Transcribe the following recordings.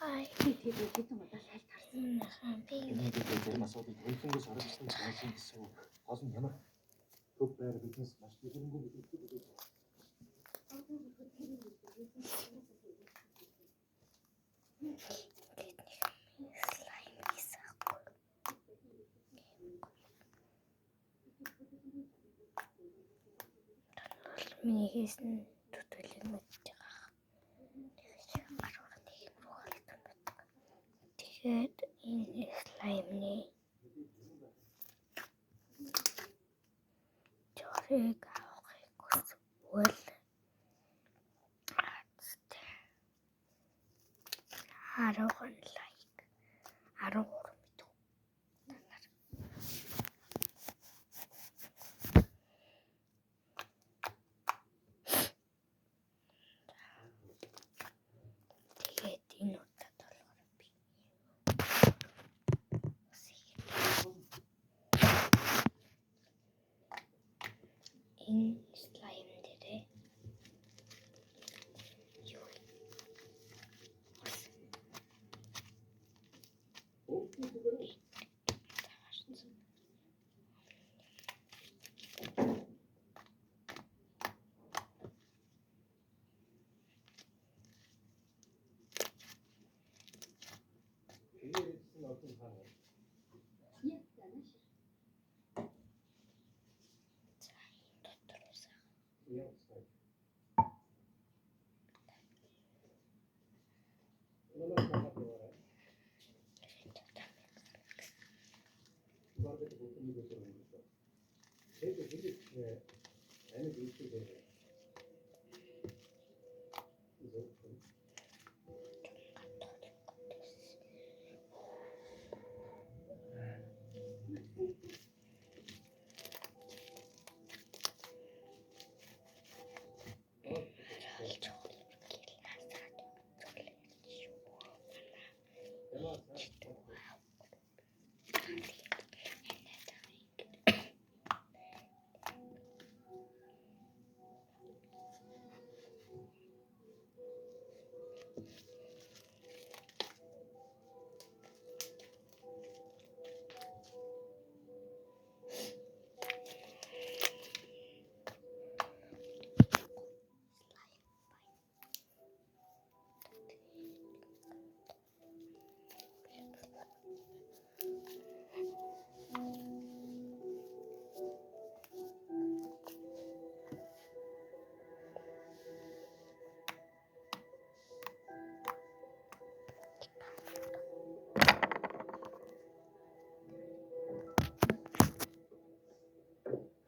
Hi. Хэдэн удаа шалт харсан. Энийг дээр асуудыг хөлбөмбөс харагдсан байсан гэсэн үг. Гол нь ямар төв байр бизнес маш хөрөнгө мэдээлэлтэй байдаг. Миний хийсэн төтөлөг мэддэг. Тэгээд энэ слаймны жорыг авахыг хүсвэл 10 лайк 13 мэдв. Тэгээд энэ удаад болохоор би энэ слайм дээрээ юу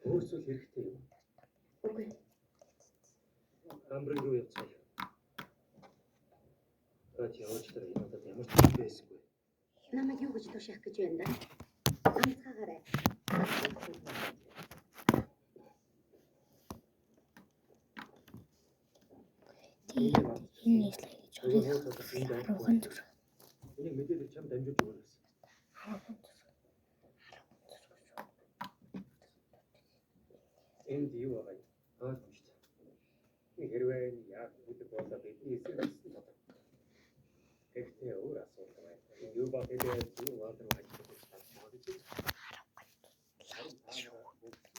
Өөрсдөө хэрэгтэй юм. Үгүй. Амбрыг руу явцгаая. Явж тарай надад ямар ч юм байсгүй. Намайг юу гэж тушаах гэж байна да? Ганцхаагаарай. энэ слайд жорыг 10 зүрх. Энийг мэдээлэл чам дамжуулж өгнө гэсэн. 10 зүрх. Энд юу байгаа юм? Шүү дээ. Хэрвээ яг үүдэг болоо бидний эсрэг гэсэн бодоо. Гэхдээ өөр асуудал байна. Юу ба гэдэг нь юу болов гэж бодож байна.